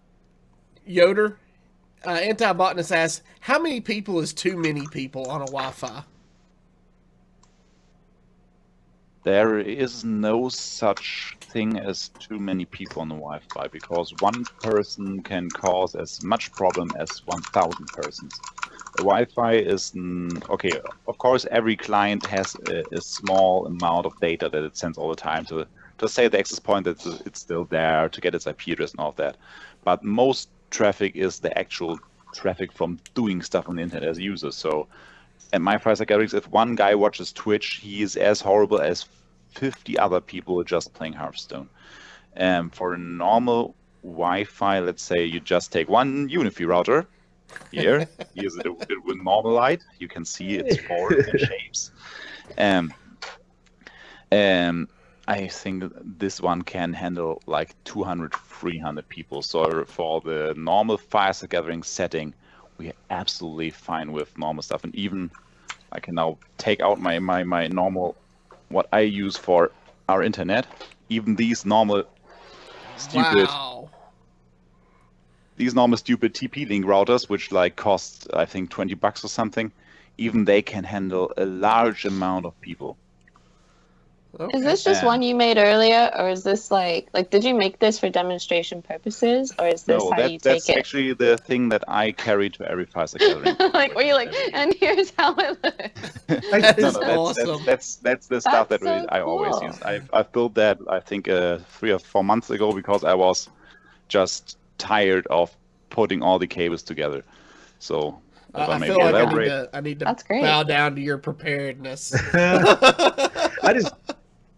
Yoder, Anti-Botness asks, how many people is too many people on a Wi-Fi? There is no such thing as too many people on the Wi-Fi, because one person can cause as much problem as 1,000 persons. The Wi-Fi is, okay, of course every client has a small amount of data that it sends all the time to say the access point that it's still there, to get its IP address and all of that. But most traffic is the actual traffic from doing stuff on the internet as users. So at my FireSec gatherings, if one guy watches Twitch, he is as horrible as 50 other people just playing Hearthstone. For a normal Wi-Fi, let's say you just take one Unify router. Here's it with normal light. You can see it's 4 different shapes. I think this one can handle like 200, 300 people. So for the normal FireSec gathering setting, we're absolutely fine with normal stuff. And even I can now take out my normal, what I use for our internet. Even these normal stupid TP-Link routers, which like cost I think $20 or something, even they can handle a large amount of people. Okay. Is this just one you made earlier, or is this like did you make this for demonstration purposes, or is this how you take it? That's actually the thing that I carry to every FireSec gathering. Like, were you like, and here's how it looks? That's awesome. That's the stuff that really I always use. I've built that I think 3 or 4 months ago, because I was just tired of putting all the cables together. So I feel like I need to bow down to your preparedness.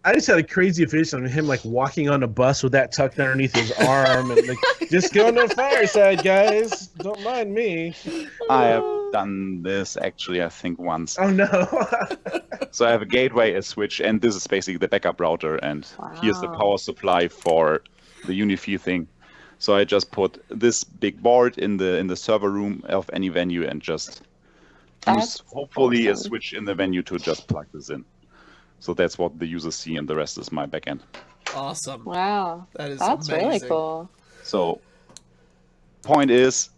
I just had a crazy vision of him like walking on a bus with that tucked underneath his arm and like, just going to the fireside, guys. Don't mind me. I have done this actually, I think, once. Oh no. So I have a gateway, a switch, and this is basically the backup router, and here's the Wow. power supply for the UniFi thing. So I just put this big board in the server room of any venue and just use That's hopefully a awesome. switch in the venue to just plug this in. So that's what the users see, and the rest is my backend. Awesome. Wow. That is That's really amazing. cool. So point is,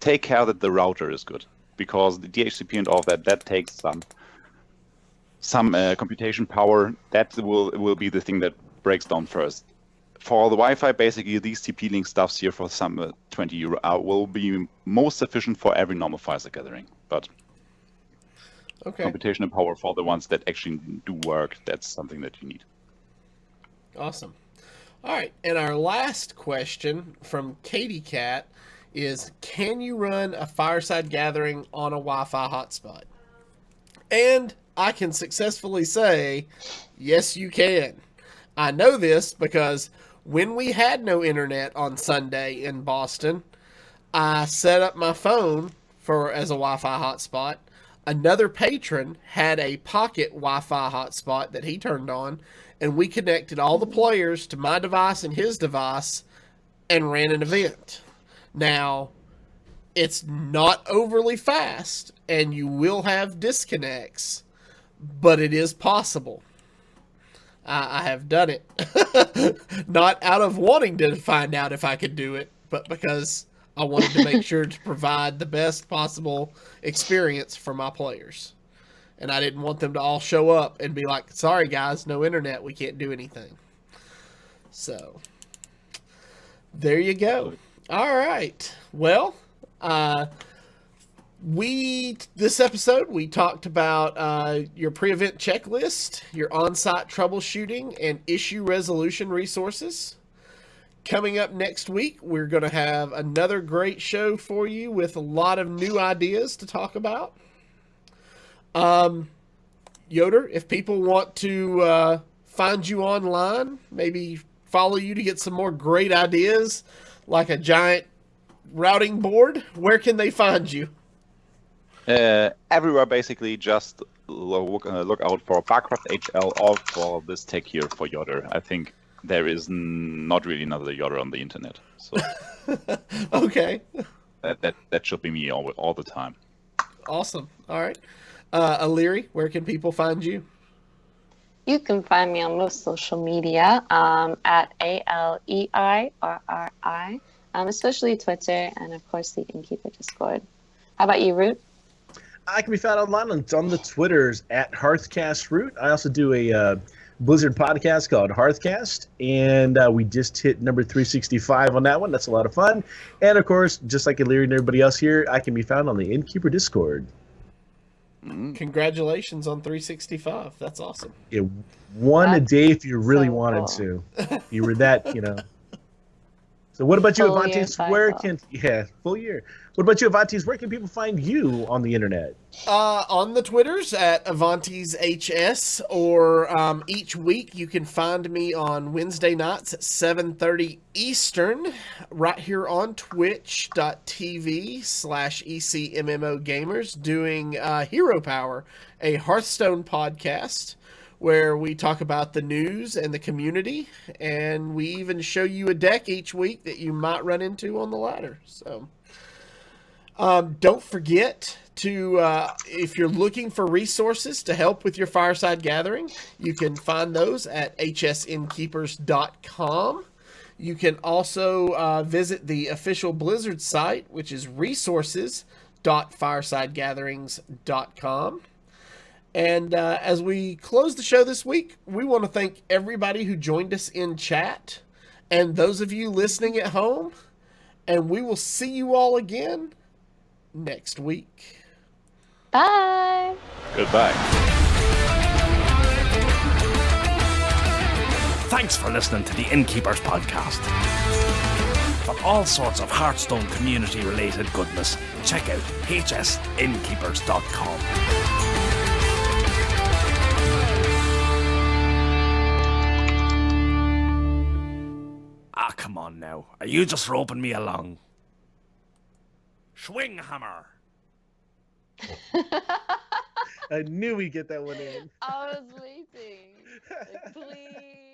take care that the router is good, because the DHCP and all of that takes some computation power. That will be the thing that breaks down first. For the Wi-Fi, basically these TP-Link stuffs here for some 20 euro will be most sufficient for every normal FireSide gathering. But Okay. computational power for the ones that actually do work, that's something that you need. Awesome. All right. And our last question from Katie Cat is, can you run a fireside gathering on a Wi-Fi hotspot? And I can successfully say, yes, you can. I know this because when we had no internet on Sunday in Boston, I set up my phone as a Wi-Fi hotspot. Another patron had a pocket Wi-Fi hotspot that he turned on, and we connected all the players to my device and his device and ran an event. Now, it's not overly fast, and you will have disconnects, but it is possible. I have done it. Not out of wanting to find out if I could do it, but because I wanted to make sure to provide the best possible experience for my players. And I didn't want them to all show up and be like, sorry guys, no internet, we can't do anything. So, there you go. All right. Well, this episode we talked about your pre-event checklist, your on-site troubleshooting, and issue resolution resources. Coming up next week, we're going to have another great show for you with a lot of new ideas to talk about. Yoder, if people want to find you online, maybe follow you to get some more great ideas, like a giant routing board, where can they find you? Everywhere, basically, just look out for Barcraft HL or for this tech here for Yoder. I think there is not really another Yoder on the internet. So Okay. that should be me all the time. Awesome. All right. Aliri, where can people find you? You can find me on most social media at ALEIRRI, especially Twitter and, of course, the Innkeeper Discord. How about you, Root? I can be found online on the Twitters at HearthCastRoot. I also do a Blizzard podcast called Hearthcast, and we just hit number 365 on that one. That's a lot of fun. And, of course, just like Illyria and everybody else here, I can be found on the Innkeeper Discord. Congratulations on 365. That's awesome. Yeah, one a That's day if you really so wanted cool. to. You were that, So what about you, Full year Avantes? Where cycle. full year. What about you, Avantes? Where can people find you on the internet? On the Twitters at Avantes HS, or each week you can find me on Wednesday nights at 7:30 Eastern, right here on twitch.tv/ECMMO Gamers, doing Hero Power, a Hearthstone podcast, where we talk about the news and the community, and we even show you a deck each week that you might run into on the ladder. So don't forget to, if you're looking for resources to help with your fireside gathering, you can find those at hsinnkeepers.com. You can also visit the official Blizzard site, which is resources.firesidegatherings.com. And as we close the show this week, we want to thank everybody who joined us in chat and those of you listening at home. And we will see you all again next week. Bye. Goodbye. Thanks for listening to the Innkeepers podcast. For all sorts of Hearthstone community-related goodness, check out hsinnkeepers.com. Ah, come on now. Are you just roping me along? Schwinghammer. I knew we'd get that one in. I was waiting. Like, please.